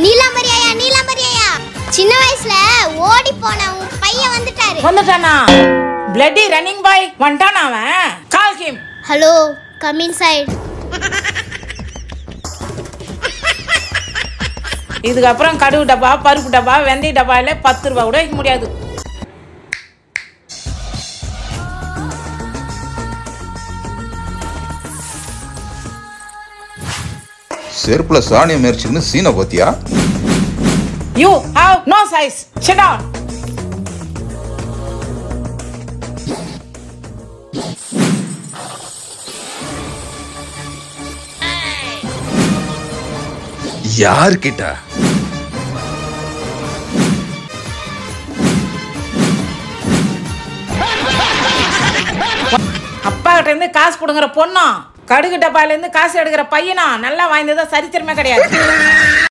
நீலாம்பரியா சின்ன வயசுல ஓடி போன உன் பையன் வந்துட்டானா? பிளட்டி ரன்னிங் பாய் வந்துட்டானா அவன்? Call him. Hello, come inside. இதுக்கப்புறம் கடுகு டப்பா, பருப்பு டப்பா, வெந்தய டப்பா இல்லை 10 ரூபா கூட வைக்க முடியாது. செருப்புல சாணிய மேர்ச்சின்னு சீனை பாத்தியா? You have no size. Sit down. யார் கிட்ட? அப்பா கிட்ட இருந்து காசு புடுங்குற பொண்ணா, கடுகு டப்பால இருந்து காசு எடுக்கிற பையனா நல்லா வாய்ந்ததா சரித்திரமே கிடையாது.